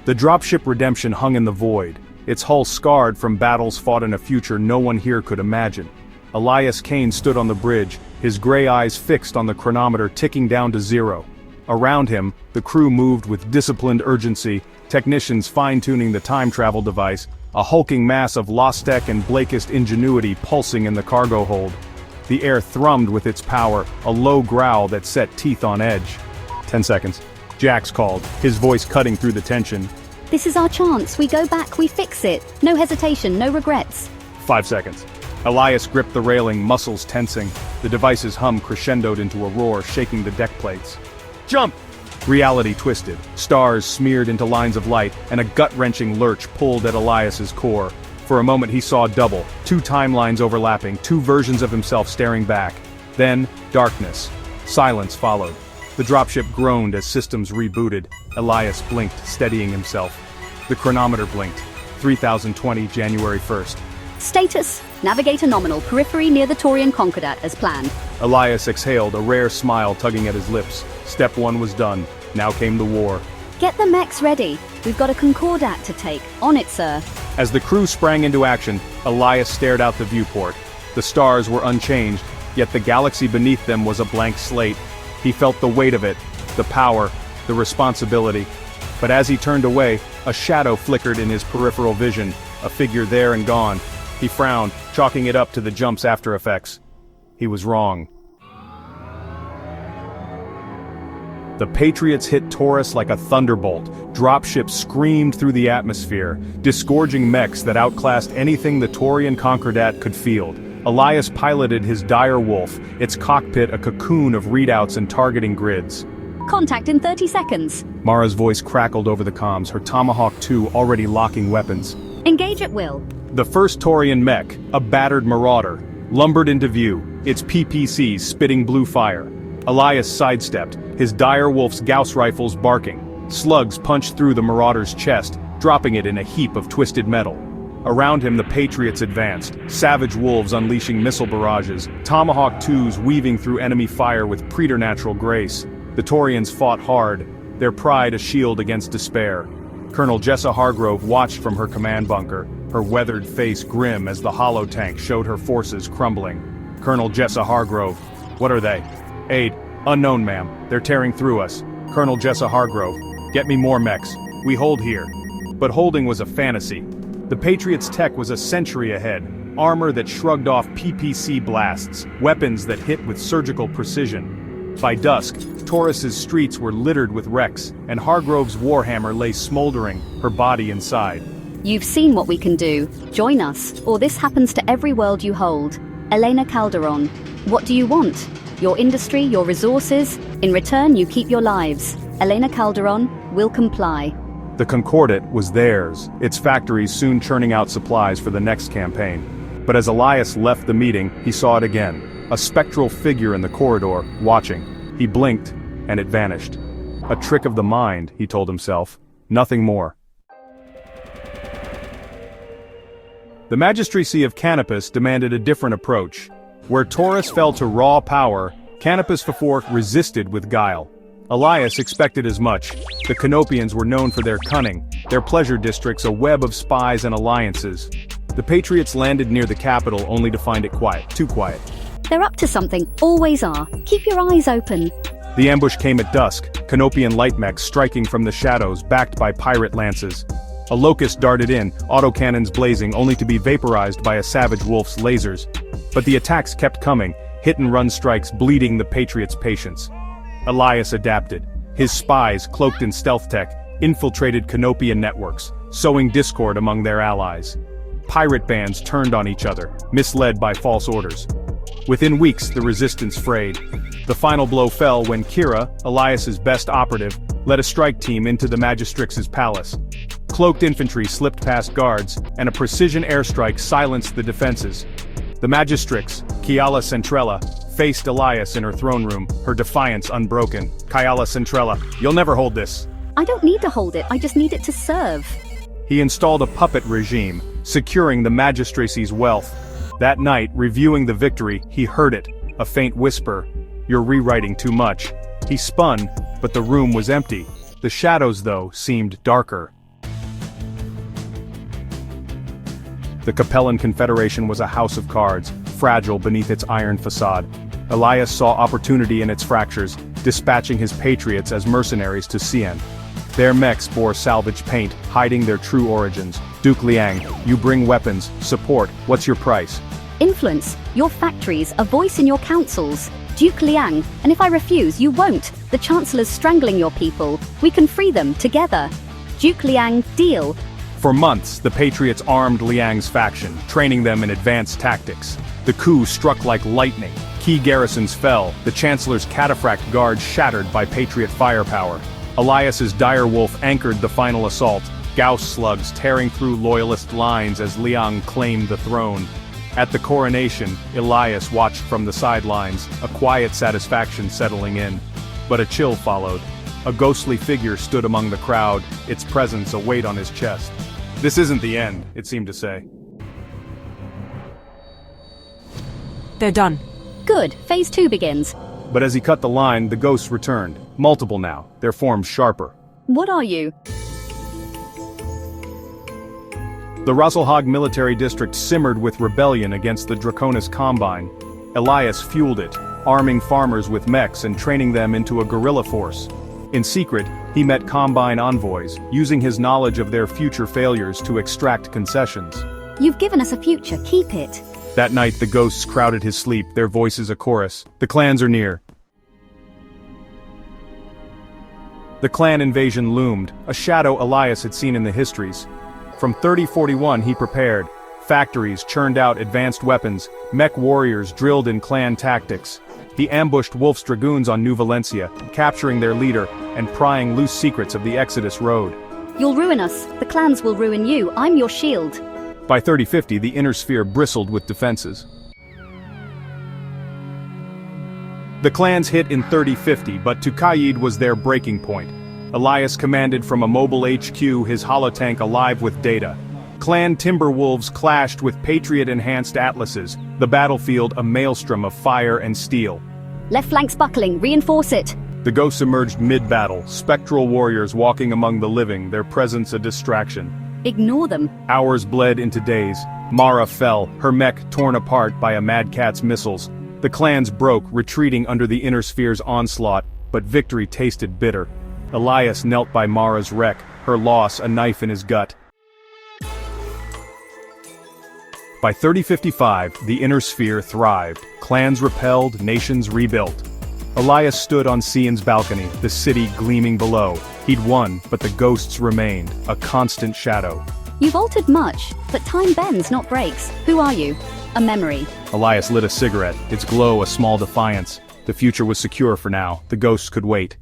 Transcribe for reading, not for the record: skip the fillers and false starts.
The dropship Redemption hung in the void, its hull scarred from battles fought in a future no one here could imagine. Elias Kane stood on the bridge, his gray eyes fixed on the chronometer ticking down to 0. Around him, the crew moved with disciplined urgency, technicians fine-tuning the time travel device, a hulking mass of Lostech and Blakist ingenuity pulsing in the cargo hold. The air thrummed with its power, a low growl that set teeth on edge. 10 seconds. Jax called, his voice cutting through the tension. This is our chance. We go back, we fix it. No hesitation, no regrets. 5 seconds. Elias gripped the railing, muscles tensing. The device's hum crescendoed into a roar, shaking the deck plates. Jump! Reality twisted, stars smeared into lines of light, and a gut-wrenching lurch pulled at Elias's core. For a moment he saw double, 2 timelines overlapping, 2 versions of himself staring back. Then, darkness. Silence followed. The dropship groaned as systems rebooted. Elias blinked, steadying himself. The chronometer blinked. 3020 January 1st. Status: Navigator nominal, periphery near the Taurian Concordat as planned. Elias exhaled, a rare smile tugging at his lips. Step 1 was done. Now came the war. Get the Mechs ready. We've got a Concordat to take. On it, sir. As the crew sprang into action, Elias stared out the viewport. The stars were unchanged, yet the galaxy beneath them was a blank slate. He felt the weight of it, the power, the responsibility. But as he turned away, a shadow flickered in his peripheral vision, a figure there and gone. He frowned, chalking it up to the jump's after effects. He was wrong. The Patriots hit Taurus like a thunderbolt. Dropships screamed through the atmosphere, disgorging mechs that outclassed anything the Taurian Concordat could field. Elias piloted his dire wolf, its cockpit a cocoon of readouts and targeting grids. Contact in 30 seconds. Mara's voice crackled over the comms, her Tomahawk 2 already locking weapons. Engage at will. The first Taurian mech, a battered marauder, lumbered into view, its PPCs spitting blue fire. Elias sidestepped, his dire wolf's Gauss rifles barking. Slugs punched through the marauder's chest, dropping it in a heap of twisted metal. Around him the Patriots advanced, savage wolves unleashing missile barrages, Tomahawk 2s weaving through enemy fire with preternatural grace. The Taurians fought hard, their pride a shield against despair. Colonel Jessa Hargrove watched from her command bunker, her weathered face grim as the hollow tank showed her forces crumbling. Colonel Jessa Hargrove. What are they? Aid. Unknown, ma'am. They're tearing through us. Colonel Jessa Hargrove. Get me more mechs. We hold here. But holding was a fantasy. The Patriots' tech was a century ahead. Armor that shrugged off PPC blasts, weapons that hit with surgical precision. By dusk, Taurus's streets were littered with wrecks, and Hargrove's warhammer lay smoldering, her body inside. You've seen what we can do. Join us, or this happens to every world you hold. Elena Calderon. What do you want? Your industry, your resources? In return, you keep your lives. Elena Calderon will comply. The Concordat was theirs, its factories soon churning out supplies for the next campaign. But as Elias left the meeting, he saw it again. A spectral figure in the corridor, watching. He blinked, and it vanished. A trick of the mind, he told himself. Nothing more. The Magistracy of Canopus demanded a different approach. Where Taurus fell to raw power, Canopus Fafork resisted with guile. Elias expected as much. The Canopians were known for their cunning, their pleasure districts a web of spies and alliances. The Patriots landed near the capital only to find it quiet, too quiet. They're up to something, always are. Keep your eyes open. The ambush came at dusk, Canopian light mechs striking from the shadows, backed by pirate lances. A locust darted in, autocannons blazing only to be vaporized by a savage wolf's lasers. But the attacks kept coming, hit-and-run strikes bleeding the Patriots' patience. Elias adapted. His spies, cloaked in stealth tech, infiltrated Canopian networks, sowing discord among their allies. Pirate bands turned on each other, misled by false orders. Within weeks, the resistance frayed. The final blow fell when Kira, Elias's best operative, led a strike team into the Magistrix's palace. Cloaked infantry slipped past guards, and a precision airstrike silenced the defenses. The Magistrix, Kiala Centrella, faced Elias in her throne room, her defiance unbroken. Kiala Centrella, you'll never hold this. I don't need to hold it, I just need it to serve. He installed a puppet regime, securing the Magistracy's wealth. That night, reviewing the victory, he heard it, a faint whisper. You're rewriting too much. He spun, but the room was empty. The shadows, though, seemed darker. The Capellan Confederation was a house of cards, fragile beneath its iron facade. Elias saw opportunity in its fractures, dispatching his patriots as mercenaries to Cien. Their mechs bore salvage paint, hiding their true origins. Duke Liang, you bring weapons, support, what's your price? Influence, your factories, a voice in your councils. Duke Liang, and if I refuse, you won't. The Chancellor's strangling your people. We can free them, together. Duke Liang, deal. For months, the Patriots armed Liang's faction, training them in advanced tactics. The coup struck like lightning. Key garrisons fell, the Chancellor's cataphract guard shattered by Patriot firepower. Elias's direwolf anchored the final assault, Gauss slugs tearing through loyalist lines as Liang claimed the throne. At the coronation, Elias watched from the sidelines, a quiet satisfaction settling in. But a chill followed. A ghostly figure stood among the crowd, its presence a weight on his chest. This isn't the end, it seemed to say. They're done. Good, phase 2 begins. But as he cut the line, the ghosts returned. Multiple now, their forms sharper. What are you? The Rasselhag military district simmered with rebellion against the Draconis Combine. Elias fueled it, arming farmers with mechs and training them into a guerrilla force. In secret, he met Combine envoys, using his knowledge of their future failures to extract concessions. You've given us a future, keep it. That night the ghosts crowded his sleep, their voices a chorus. The clans are near. The clan invasion loomed, a shadow Elias had seen in the histories. From 3041 he prepared. Factories churned out advanced weapons, mech warriors drilled in clan tactics. He ambushed Wolf's dragoons on New Valencia, capturing their leader and prying loose secrets of the Exodus Road. You'll ruin us, the clans will ruin you, I'm your shield. By 3050 the inner sphere bristled with defenses. The clans hit in 3050, but Tukaid was their breaking point. Elias commanded from a mobile HQ his holotank alive with data. Clan Timberwolves clashed with Patriot-enhanced atlases, the battlefield a maelstrom of fire and steel. Left flank's buckling, reinforce it. The ghosts emerged mid-battle, spectral warriors walking among the living, their presence a distraction. Ignore them. Hours bled into days. Mara fell, her mech torn apart by a Mad Cat's missiles. The clans broke, retreating under the inner sphere's onslaught, but victory tasted bitter. Elias knelt by Mara's wreck, her loss a knife in his gut. By 3055, the inner sphere thrived. Clans repelled, nations rebuilt. Elias stood on Cien's balcony, the city gleaming below. He'd won, but the ghosts remained, a constant shadow. You've altered much, but time bends, not breaks. Who are you? A memory. Elias lit a cigarette, its glow a small defiance. The future was secure for now, the ghosts could wait.